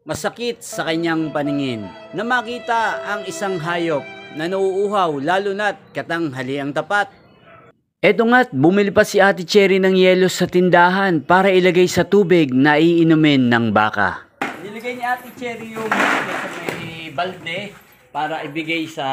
Masakit sa kanyang paningin na makita ang isang hayop na nauuhaw lalo na't katanghaliang tapat. Eto nga't bumili pa si Ate Cherry ng yelo sa tindahan para ilagay sa tubig na iinumin ng baka. Nilagay ni Ate Cherry yung sa may balde para ibigay sa...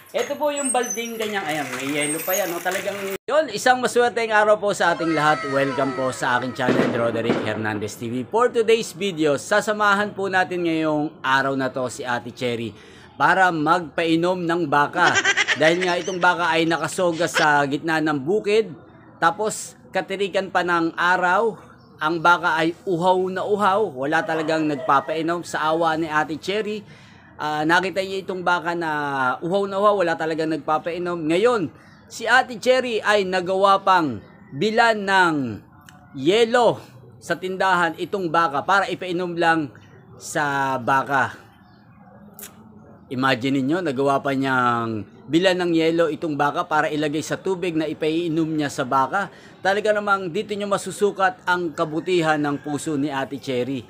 Ito po yung balding kanyang, ayan, may yelo pa yan, no? Talagang yun, isang maswerteng araw po sa ating lahat. Welcome po sa aking channel, Roderick Hernandez TV. For today's video, sasamahan po natin ngayong araw na to si Ate Cherry para magpainom ng baka. Dahil nga itong baka ay nakasoga sa gitna ng bukid, tapos katirikan pa ng araw, ang baka ay uhaw na uhaw, wala talagang nagpapainom. Sa awa ni Ate Cherry, nakita niya itong baka na uhaw na uhaw, wala talagang nagpapainom. Ngayon, si Ate Cherry ay nagawa pang bilan ng yelo sa tindahan itong baka para ipainom lang sa baka. Imagine niyo, nagawa pa niyang bilan ng yelo itong baka para ilagay sa tubig na ipainom niya sa baka. Talaga namang dito niyo masusukat ang kabutihan ng puso ni Ate Cherry,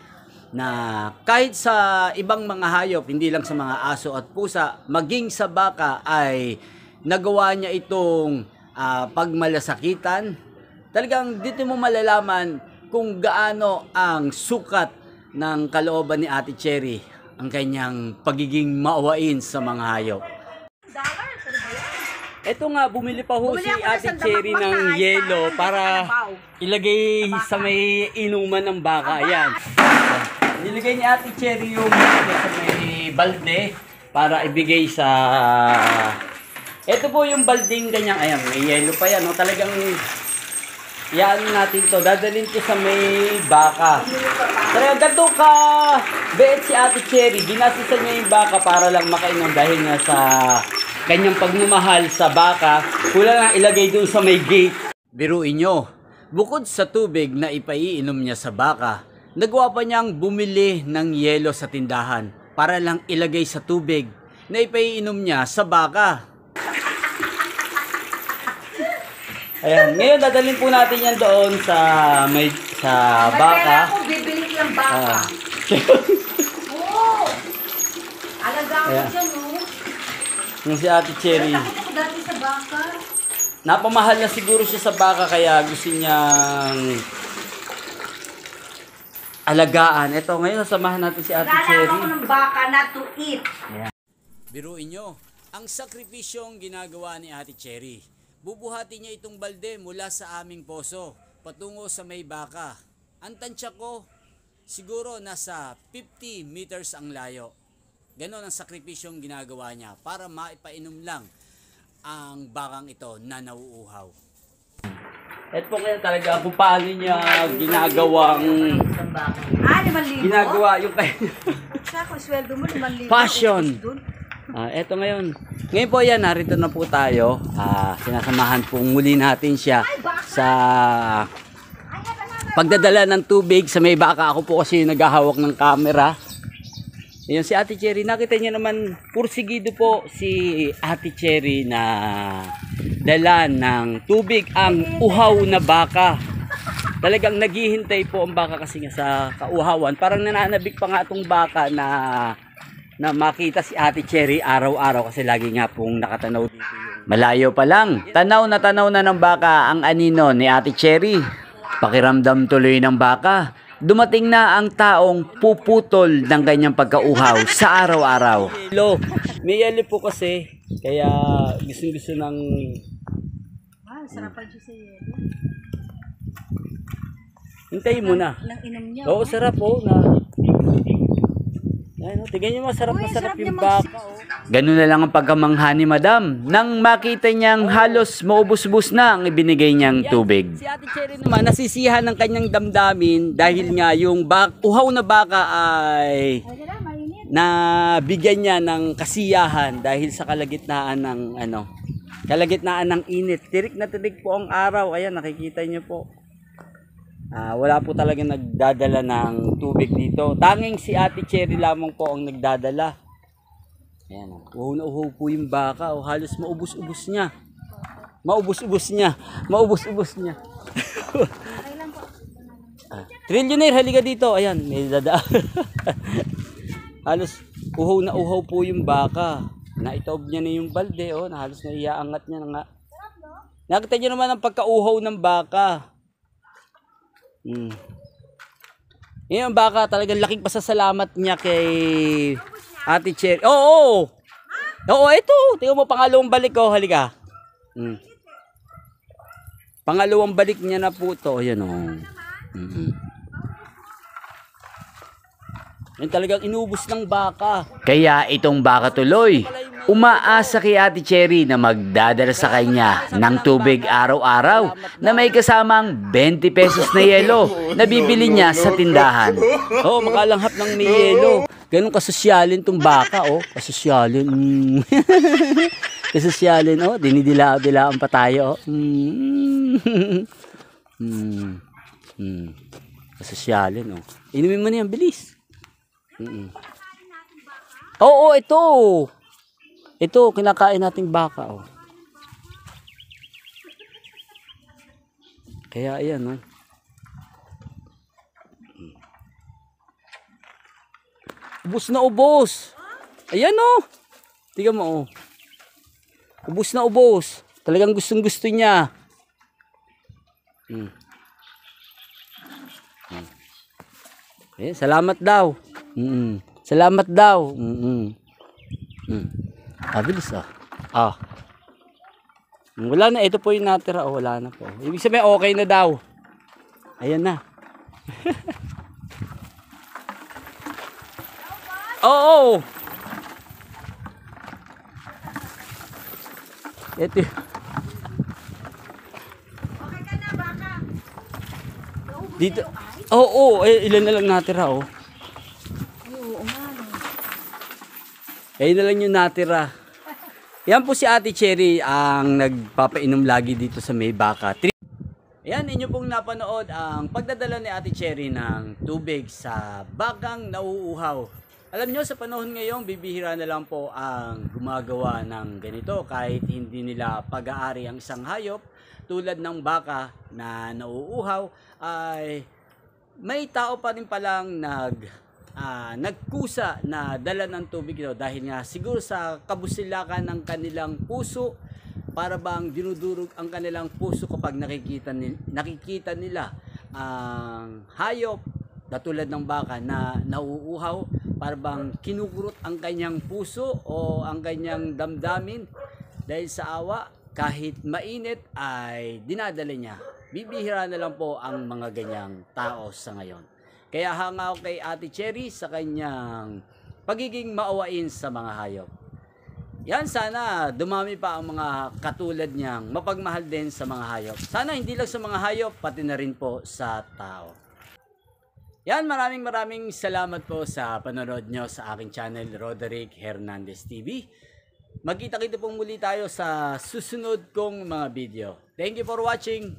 na kahit sa ibang mga hayop, hindi lang sa mga aso at pusa, maging sa baka ay nagawa niya itong pagmalasakitan. Talagang dito mo malalaman kung gaano ang sukat ng kalooban ni Ate Cherry, ang kanyang pagiging maawain sa mga hayop. Ito nga, bumili pa ho si Ate Cherry ng yelo para ilagay sa may inuman ng baka. Ayan. Nilagay ni Ate Cherry yung sa may balde para ibigay sa... Ito po yung balding kanyang, ayan, may yelo pa yan, no? Talagang yan natin to, dadalhin to sa may baka. Talagang ganito ka beet si Ate Cherry, ginasisan niya yung baka para lang makainom dahil nga sa kanyang pagmamahal sa baka, kulang lang ilagay doon sa may gate. Biruin nyo, bukod sa tubig na ipaiinom niya sa baka, nagawa pa niyang bumili ng yelo sa tindahan para lang ilagay sa tubig na ipaiinom niya sa baka. Ayan, ngayon dadalhin po natin yan doon sa baka. Ako bibili ng baka. Oo. Alagaan ko dyan, no? Yung si Ate Cherry. Nakita ko dati sa baka. Napamahal na siguro siya sa baka kaya gusto niyang alagaan. Ito, ngayon sasamahan natin si Ate Cherry. Lalaman ko ng baka na to eat. Ayan. Biruin nyo, ang sakripisyong ginagawa ni Ate Cherry. Bubuhati niya itong balde mula sa aming poso, patungo sa may baka. Ang tansya ko, siguro nasa 50 meters ang layo. Ganon ang sakripisyong ginagawa niya para maipainom lang ang bakang ito na nauuhaw. Ito po kaya talaga kung paano niya ginagawang... 5,000? Ginagawa yung kaya... Sako, sweldo mo 5,000. Passion! Eto ngayon. Ngayon po yan, narito na po tayo. Sinasamahan po muli natin siya sa pagdadala ng tubig sa may baka. Ako po kasi naghahawak ng camera. Ayun si Ate Cherry. Nakita niyo naman, pursigido po si Ate Cherry na dala ng tubig ang uhaw na baka. Talagang naghihintay po ang baka kasi nga sa kauhawan. Parang nananabik pa nga itong baka na makita si Ate Cherry araw-araw kasi lagi nga pong nakatanaw dito yung... Malayo pa lang, tanaw na ng baka ang anino ni Ate Cherry. Pakiramdam tuloy ng baka, dumating na ang taong puputol ng kanyang pagkauhaw sa araw-araw. May yelo po kasi, kaya gusto ng... Sarapan siya sa yelo. Hintayin mo na. Nang inom niya. Oo, sarap po na... Ayun, tignan niyo, masarap yung baka. Ganun na lang ang pagkamangha ni Madam nang makita niyang halos maubos-ubos na ang ibinigay niyang tubig. Si Ate Cherry naman nasisihan ng kanyang damdamin dahil nga yung uhaw na baka ay nabigyan niya ng kasiyahan dahil sa kalagitnaan ng init. Tirik na tirik po ang araw. Ayan, nakikita niyo po. Wala po talaga nagdadala ng tubig dito. Tanging si Ate Cherry lamang po ang nagdadala. Ayan, uhaw na uhaw po yung baka. Halos maubos-ubos niya. Maubos-ubos niya. Trillionaire, halika dito. Ayan, may dadaan. Halos uhaw na uhaw po yung baka. Naitob niya na yung balde, oh. Halos naiaangat niya na nga. Nakita niyo naman ang pagkauhaw ng baka. Yung baka talagang laking pasasalamat niya kay Ate Cherry. Oo! Oo, ito. Tingnan mo, pangalawang balik ko. Halika. Pangalawang balik niya na po ito. Ayan, oh. Yan talagang inubos ng baka. Kaya itong baka tuloy, umaasa kay Ate Cherry na magdadala sa kanya ng tubig araw-araw na may kasamang 20 pesos na yelo na bibili niya sa tindahan. Oo, makalanghap ng may yelo. Ganun kasosyalin tong baka, oh. Kasosyalin. Kasosyalin, oh. Dinidila-dilaan pa tayo, oh. Kasosyalin, oh. Inumin mo na yan, bilis. Oo, ito. Ito, kinakain nating baka, oh. Kaya ayan, oh. Ubus na ubos. Ayan, oh. Tingnan mo, oh. Ubus na ubos. Talagang gustong-gusto niya. Eh, salamat daw. Salamat daw. Bilis, ah. Wala na, ito po yung natira. Oh, wala na po. Ibig sabihin okay na daw. Ayan na. Oo. Ito. Okay ka na, baka. Dito. Oo, ilan na lang natira, oh. Oo, umano. Na lang yung natira. Yan po si Ate Cherry ang nagpapainom lagi dito sa may baka. Ayan, inyo pong napanood ang pagdadala ni Ate Cherry ng tubig sa bakang nauuhaw. Alam nyo, sa panahon ngayon, bibihira na lang po ang gumagawa ng ganito kahit hindi nila pag-aari ang isang hayop tulad ng baka na nauuhaw, ay may tao pa rin palang nagkusa na dala ng tubig ito dahil nga siguro sa kabusilakan ng kanilang puso, para bang dinudurog ang kanilang puso kapag nakikita nila ang hayop katulad ng baka na nauuhaw, para bang kinukurot ang kanyang puso o ang kanyang damdamin dahil sa awa, kahit mainit ay dinadala niya. Bibihira na lang po ang mga ganyang tao sa ngayon. Kaya hanga ako kay Ate Cherry sa kanyang pagiging maawain sa mga hayop. Yan, sana dumami pa ang mga katulad niyang mapagmahal din sa mga hayop. Sana hindi lang sa mga hayop, pati na rin po sa tao. Yan, maraming salamat po sa panonood nyo sa aking channel, Roderick Hernandez TV. Magkita-kita pong muli tayo sa susunod kong mga video. Thank you for watching.